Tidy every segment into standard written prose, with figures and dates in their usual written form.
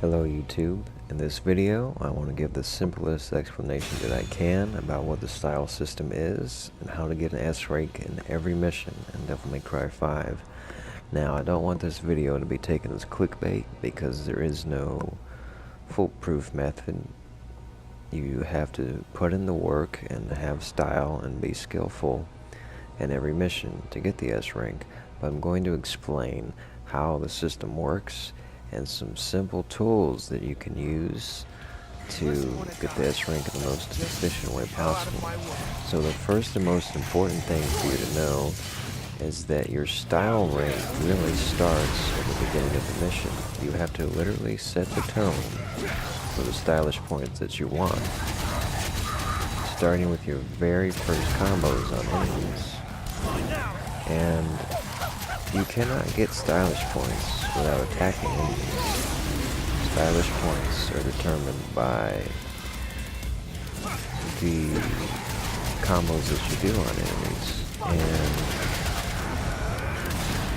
Hello YouTube. In this video, I want to give the simplest explanation that I can about what the style system is and how to get an S rank in every mission in Devil May Cry 5. Now, I don't want this video to be taken as clickbait because there is no foolproof method. You have to put in the work and have style and be skillful in every mission to get the S rank, but I'm going to explain how the system works and some simple tools that you can use to get the S rank in the most efficient way possible. So the first and most important thing for you to know is that your style rank really starts at the beginning of the mission. You have to literally set the tone for the stylish points that you want, starting with your very first combos on enemies. And you cannot get stylish points without attacking enemies. Stylish points are determined by the combos that you do on enemies. And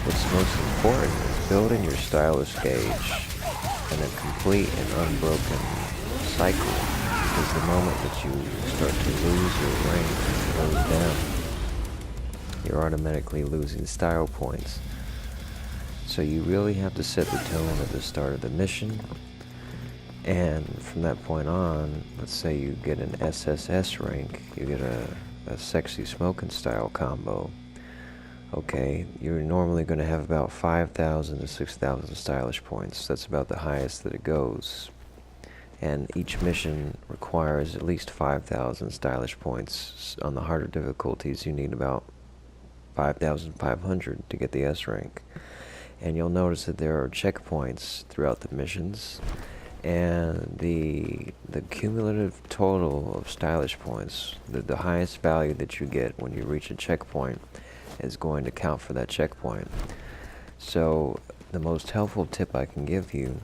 what's most important is building your stylish gauge in a complete and unbroken cycle. Because the moment that you start to lose your rank and goes down, you're automatically losing style points. So you really have to set the tone at the start of the mission, and from that point on, let's say you get an SSS rank, you get a sexy smoking style combo. Okay, you're normally going to have about 5,000 to 6,000 stylish points. That's about the highest that it goes. And each mission requires at least 5,000 stylish points. On the harder difficulties, you need about 5,500 to get the S rank. And you'll notice that there are checkpoints throughout the missions, and the cumulative total of stylish points, the highest value that you get when you reach a checkpoint, is going to count for that checkpoint. So the most helpful tip I can give you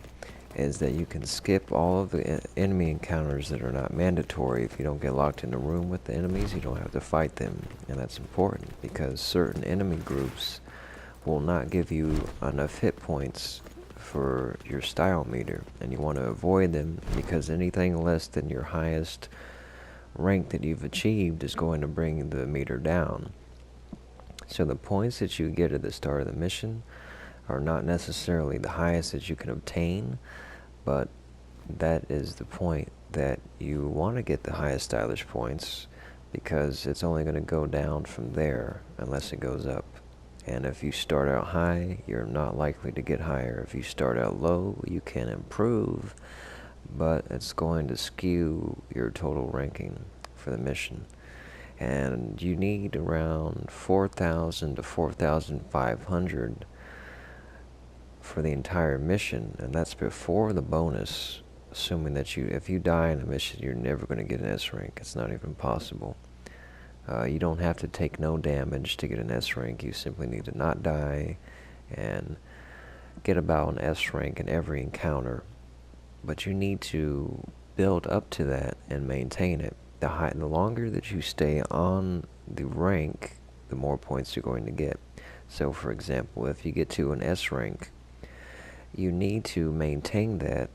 is that you can skip all of the enemy encounters that are not mandatory. If you don't get locked in a room with the enemies, you don't have to fight them. And that's important because certain enemy groups will not give you enough hit points for your style meter, and you want to avoid them because anything less than your highest rank that you've achieved is going to bring the meter down. So the points that you get at the start of the mission are not necessarily the highest that you can obtain, but that is the point that you want to get the highest stylish points, because it's only going to go down from there unless it goes up. And if you start out high, you're not likely to get higher. If you start out low, you can improve, but it's going to skew your total ranking for the mission. And you need around 4,000 to 4,500 for the entire mission, and that's before the bonus, assuming that if you die in a mission, you're never going to get an S rank. It's not even possible. You don't have to take no damage to get an S rank. You simply need to not die and get about an S rank in every encounter. But you need to build up to that and maintain it. The longer that you stay on the rank, the more points you're going to get. So for example, if you get to an S rank, you need to maintain that,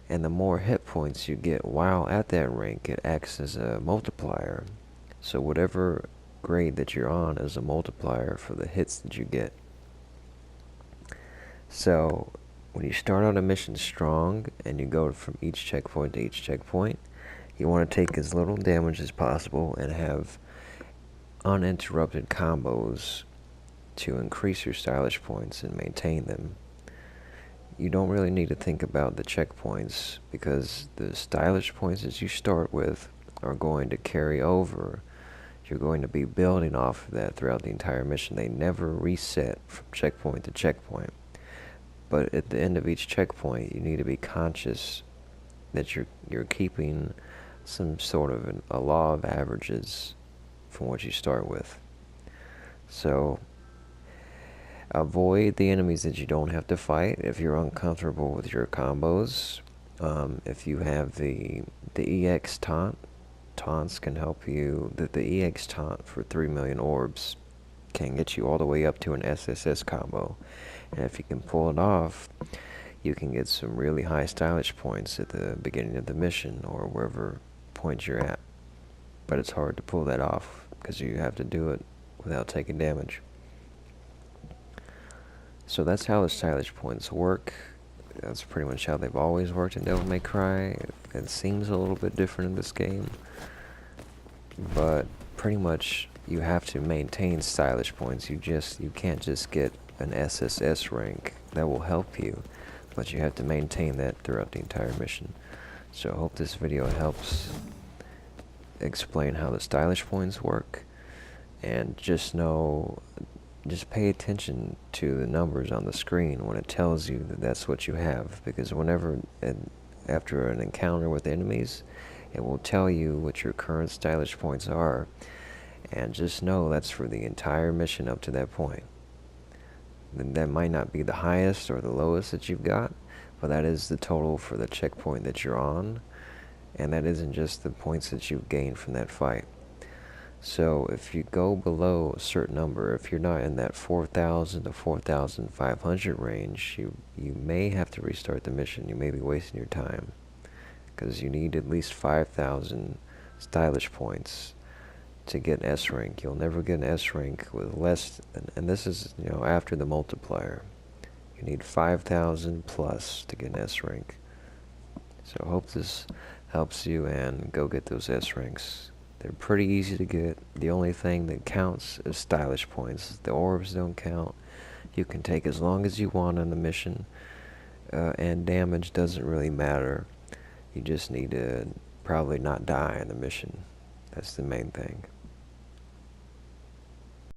and the more hit points you get while at that rank, it acts as a multiplier. So whatever grade that you're on is a multiplier for the hits that you get. So when you start on a mission strong and you go from each checkpoint to each checkpoint, you want to take as little damage as possible and have uninterrupted combos to increase your stylish points and maintain them. You don't really need to think about the checkpoints, because the stylish points that you start with are going to carry over. You're going to be building off of that throughout the entire mission. They never reset from checkpoint to checkpoint. But at the end of each checkpoint, you need to be conscious that you're keeping some sort of a law of averages from what you start with. So avoid the enemies that you don't have to fight if you're uncomfortable with your combos. If you have the EX taunts can help you. The EX taunt for 3 million orbs can get you all the way up to an SSS combo. And if you can pull it off, you can get some really high stylish points at the beginning of the mission or wherever point you're at. But it's hard to pull that off because you have to do it without taking damage. So that's how the stylish points work. That's pretty much how they've always worked in Devil May Cry. It seems a little bit different in this game, but pretty much you have to maintain stylish points. You can't just get an SSS rank. That will help you, but you have to maintain that throughout the entire mission. So I hope this video helps explain how the stylish points work, and just pay attention to the numbers on the screen when it tells you that that's what you have, because whenever after an encounter with enemies, it will tell you what your current stylish points are, and just know that's for the entire mission up to that point. That might not be the highest or the lowest that you've got, but that is the total for the checkpoint that you're on, and that isn't just the points that you've gained from that fight. So if you go below a certain number, if you're not in that 4,000 to 4,500 range, you may have to restart the mission. You may be wasting your time, because you need at least 5,000 stylish points to get an S rank. You'll never get an S rank with less, and this is, after the multiplier. You need 5,000 plus to get an S rank. So I hope this helps you, and go get those S ranks. They're pretty easy to get. The only thing that counts is stylish points. The orbs don't count. You can take as long as you want on the mission, and damage doesn't really matter. You just need to probably not die in the mission. That's the main thing.